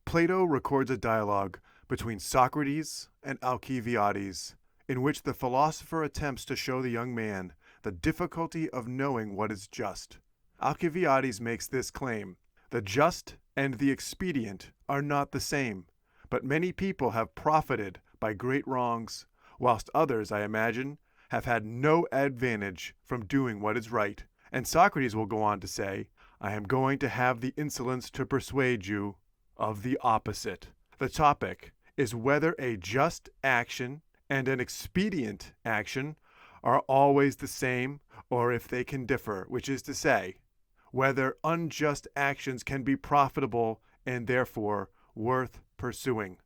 Plato records a dialogue between Socrates and Alcibiades, in which the philosopher attempts to show the young man the difficulty of knowing what is just. Alcibiades makes this claim: the just and the expedient are not the same, but many people have profited by great wrongs, whilst others, I imagine, have had no advantage from doing what is right. And Socrates will go on to say, I am going to have the insolence to persuade you of the opposite. The topic is whether a just action and an expedient action are always the same, or if they can differ, which is to say, whether unjust actions can be profitable and therefore worth pursuing.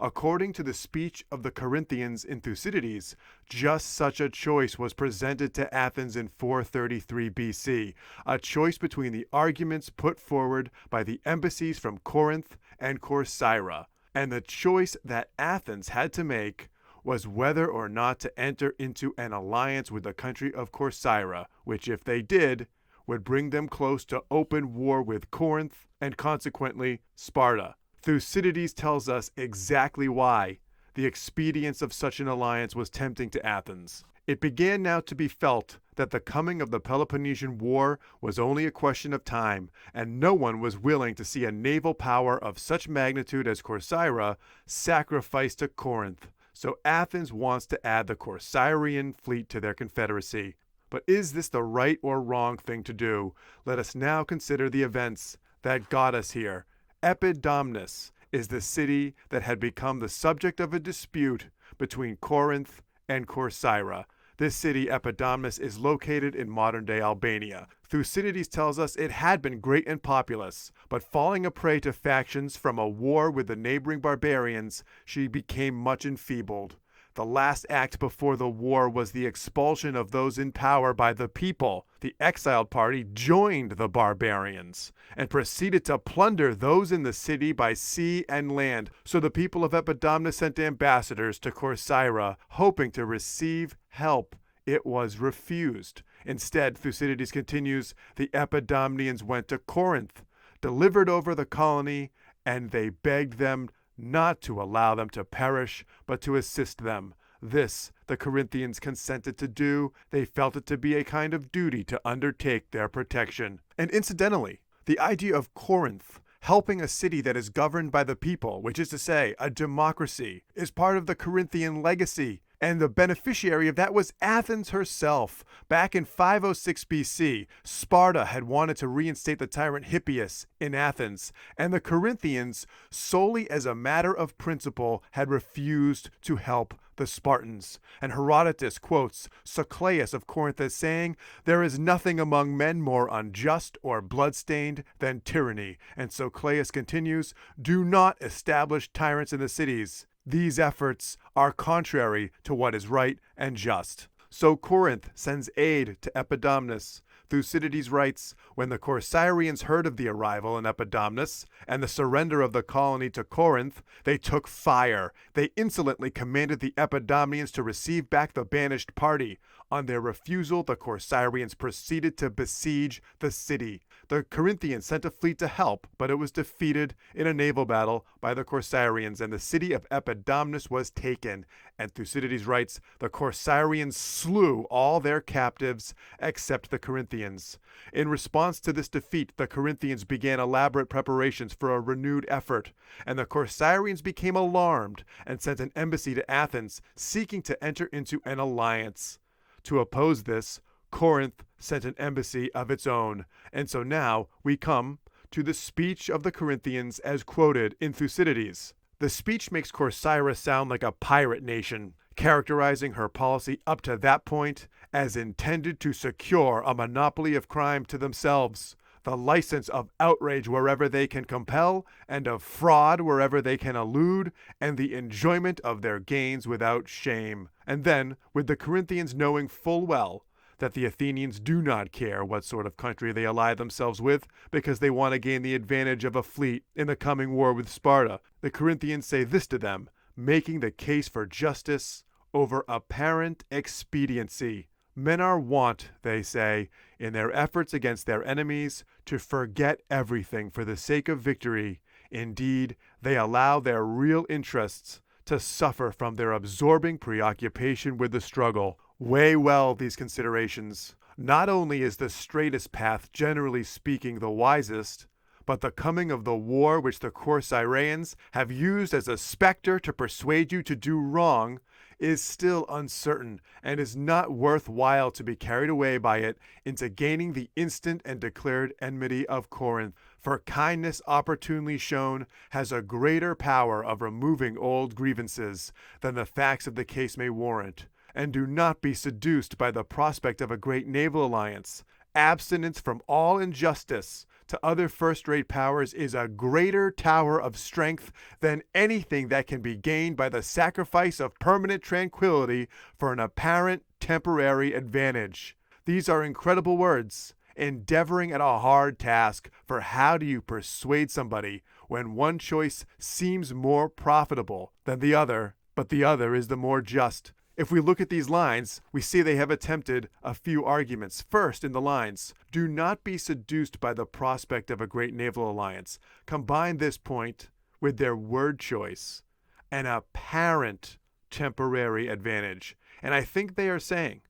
According to the speech of the Corinthians in Thucydides, just such a choice was presented to Athens in 433 BC, a choice between the arguments put forward by the embassies from Corinth and Corcyra, and the choice that Athens had to make was whether or not to enter into an alliance with the country of Corcyra, which, if they did, would bring them close to open war with Corinth and consequently Sparta. Thucydides tells us exactly why the expedience of such an alliance was tempting to Athens. It began now to be felt that the coming of the Peloponnesian War was only a question of time, and no one was willing to see a naval power of such magnitude as Corcyra sacrificed to Corinth. So Athens wants to add the Corcyraean fleet to their confederacy. But is this the right or wrong thing to do? Let us now consider the events that got us here. Epidamnus is the city that had become the subject of a dispute between Corinth and Corcyra. This city, Epidamnus, is located in modern-day Albania. Thucydides tells us it had been great and populous, but falling a prey to factions from a war with the neighboring barbarians, she became much enfeebled. The last act before the war was the expulsion of those in power by the people. The exiled party joined the barbarians and proceeded to plunder those in the city by sea and land. So the people of Epidamnus sent ambassadors to Corcyra, hoping to receive help. It was refused. Instead, Thucydides continues, the Epidamnians went to Corinth, delivered over the colony, and they begged them not to allow them to perish, but to assist them. This the Corinthians consented to do. They felt it to be a kind of duty to undertake their protection. And incidentally, the idea of Corinth helping a city that is governed by the people, which is to say, a democracy, is part of the Corinthian legacy. And the beneficiary of that was Athens herself. Back in 506 BC, Sparta had wanted to reinstate the tyrant Hippias in Athens, and the Corinthians, solely as a matter of principle, had refused to help the Spartans. And Herodotus quotes Socleus of Corinth as saying, there is nothing among men more unjust or bloodstained than tyranny. And Socleus continues, do not establish tyrants in the cities. These efforts are contrary to what is right and just. So Corinth sends aid to Epidamnus. Thucydides writes, when the Corcyraeans heard of the arrival in Epidamnus and the surrender of the colony to Corinth, they took fire. They insolently commanded the Epidamnians to receive back the banished party. On their refusal, the Corcyraeans proceeded to besiege the city. The Corinthians sent a fleet to help, but it was defeated in a naval battle by the Corcyraeans, and the city of Epidamnus was taken. And Thucydides writes, the Corcyraeans slew all their captives except the Corinthians. In response to this defeat, the Corinthians began elaborate preparations for a renewed effort, and the Corcyraeans became alarmed and sent an embassy to Athens, seeking to enter into an alliance. To oppose this, Corinth sent an embassy of its own. And so now we come to the speech of the Corinthians as quoted in Thucydides. The speech makes Corcyra sound like a pirate nation, characterizing her policy up to that point as intended to secure a monopoly of crime to themselves, the license of outrage wherever they can compel, and of fraud wherever they can elude, and the enjoyment of their gains without shame. And then, with the Corinthians knowing full well that the Athenians do not care what sort of country they ally themselves with, because they want to gain the advantage of a fleet in the coming war with Sparta, the Corinthians say this to them, making the case for justice over apparent expediency. Men are wont, they say, in their efforts against their enemies, to forget everything for the sake of victory, Indeed, they allow their real interests to suffer from their absorbing preoccupation with the struggle. Weigh well these considerations. Not only is the straightest path, generally speaking, the wisest, but the coming of the war which the Corcyraeans have used as a specter to persuade you to do wrong is still uncertain, and is not worth while to be carried away by it into gaining the instant and declared enmity of Corinth. For kindness opportunely shown has a greater power of removing old grievances than the facts of the case may warrant. And do not be seduced by the prospect of a great naval alliance. Abstinence from all injustice to other first-rate powers is a greater tower of strength than anything that can be gained by the sacrifice of permanent tranquility for an apparent temporary advantage. These are incredible words, endeavoring at a hard task, for how do you persuade somebody when one choice seems more profitable than the other, but the other is the more just? If we look at these lines, we see they have attempted a few arguments. First, in the lines, do not be seduced by the prospect of a great naval alliance. Combine this point with their word choice, an apparent temporary advantage. And I think they are saying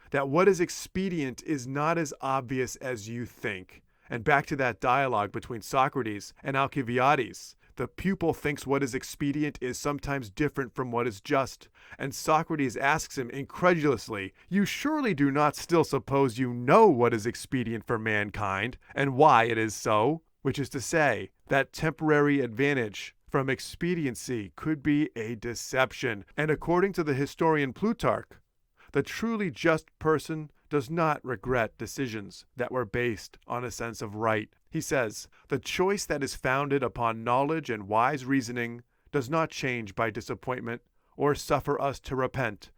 that what is expedient is not as obvious as you think. And back to that dialogue between Socrates and Alcibiades. The pupil thinks what is expedient is sometimes different from what is just. And Socrates asks him incredulously, "You surely do not still suppose you know what is expedient for mankind, and why it is so?" Which is to say, that temporary advantage from expediency could be a deception. And according to the historian Plutarch, the truly just person does not regret decisions that were based on a sense of right. He says, "The choice that is founded upon knowledge and wise reasoning does not change by disappointment or suffer us to repent,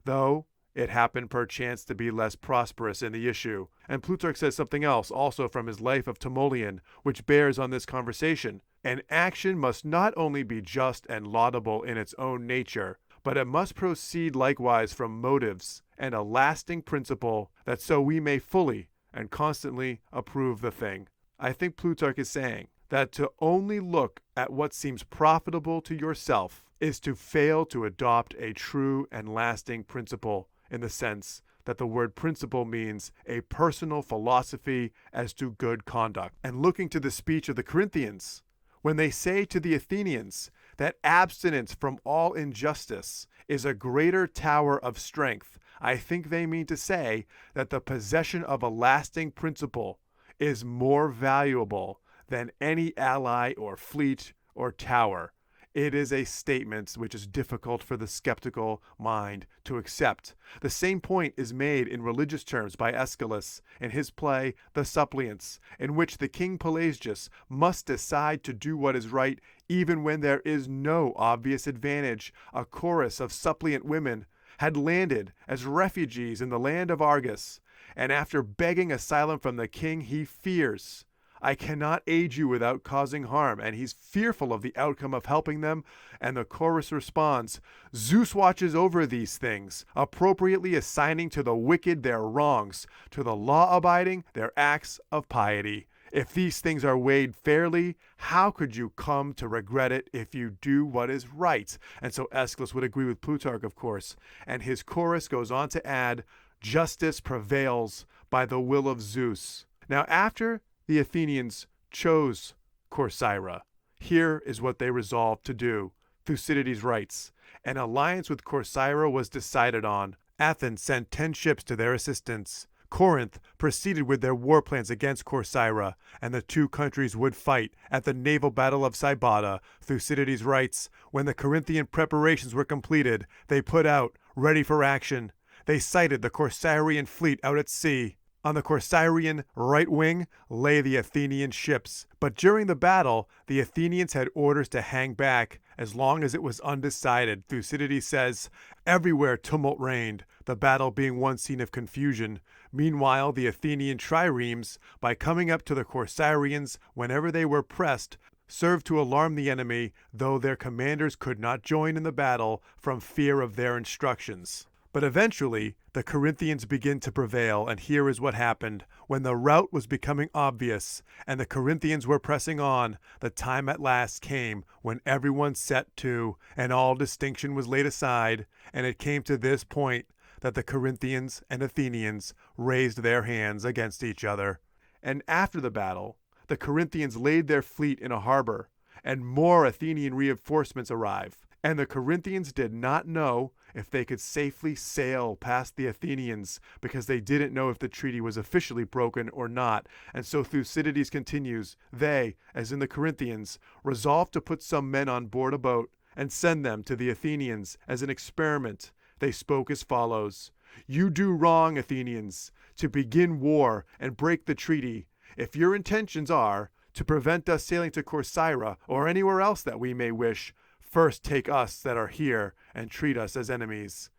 though it happen perchance to be less prosperous in the issue." And Plutarch says something else also from his life of Timoleon, which bears on this conversation. "An action must not only be just and laudable in its own nature, but it must proceed likewise from motives and a lasting principle, that so we may fully and constantly approve the thing." I think Plutarch is saying that to only look at what seems profitable to yourself is to fail to adopt a true and lasting principle, in the sense that the word principle means a personal philosophy as to good conduct. And looking to the speech of the Corinthians, when they say to the Athenians that abstinence from all injustice is a greater tower of strength, I think they mean to say that the possession of a lasting principle is more valuable than any ally or fleet or tower. It is a statement which is difficult for the skeptical mind to accept. The same point is made in religious terms by Aeschylus in his play The Suppliants, in which the king Pelagius must decide to do what is right even when there is no obvious advantage. A chorus of suppliant women had landed as refugees in the land of Argos, and after begging asylum from the king, he fears, "I cannot aid you without causing harm," and he's fearful of the outcome of helping them. And the chorus responds, "Zeus watches over these things, appropriately assigning to the wicked their wrongs, to the law-abiding their acts of piety. If these things are weighed fairly, how could you come to regret it if you do what is right?" And so Aeschylus would agree with Plutarch, of course. And his chorus goes on to add, "Justice prevails by the will of Zeus." Now, after the Athenians chose Corcyra, here is what they resolved to do. Thucydides writes, "An alliance with Corcyra was decided on. Athens sent 10 ships to their assistance. Corinth proceeded with their war plans against Corcyra, and the two countries would fight at the naval battle of Sybota." Thucydides writes, "When the Corinthian preparations were completed, they put out, ready for action. They sighted the Corcyraean fleet out at sea. On the Corcyraean right wing lay the Athenian ships, but during the battle, the Athenians had orders to hang back as long as it was undecided." Thucydides says, "Everywhere tumult reigned, the battle being one scene of confusion. Meanwhile, the Athenian triremes, by coming up to the Corcyraeans whenever they were pressed, served to alarm the enemy, though their commanders could not join in the battle from fear of their instructions." But eventually, the Corinthians begin to prevail, and here is what happened. When the rout was becoming obvious, and the Corinthians were pressing on, the time at last came when everyone set to, and all distinction was laid aside, and it came to this point that the Corinthians and Athenians raised their hands against each other. And after the battle, the Corinthians laid their fleet in a harbor, and more Athenian reinforcements arrived. And the Corinthians did not know if they could safely sail past the Athenians, because they didn't know if the treaty was officially broken or not. And so Thucydides continues, they, as in the Corinthians, resolved to put some men on board a boat and send them to the Athenians as an experiment. They spoke as follows: "You do wrong, Athenians, to begin war and break the treaty. If your intentions are to prevent us sailing to Corcyra or anywhere else that we may wish, first take us that are here and treat us as enemies."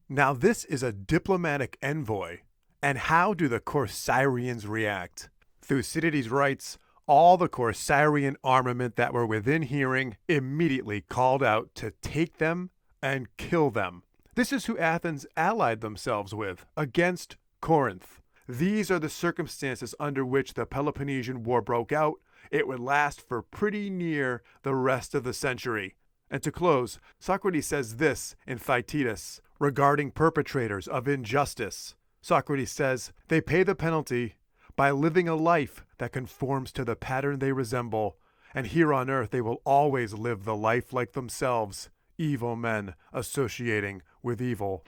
Now this is a diplomatic envoy. And how do the Corcyrians react? Thucydides writes, all the Corcyrian armament that were within hearing immediately called out to take them and kill them. This is who Athens allied themselves with against Corinth. These are the circumstances under which the Peloponnesian War broke out. It would last for pretty near the rest of the century. And to close, Socrates says this in Thucydides regarding perpetrators of injustice. Socrates says, they pay the penalty by living a life that conforms to the pattern they resemble, and here on earth they will always live the life like themselves, evil men associating with evil.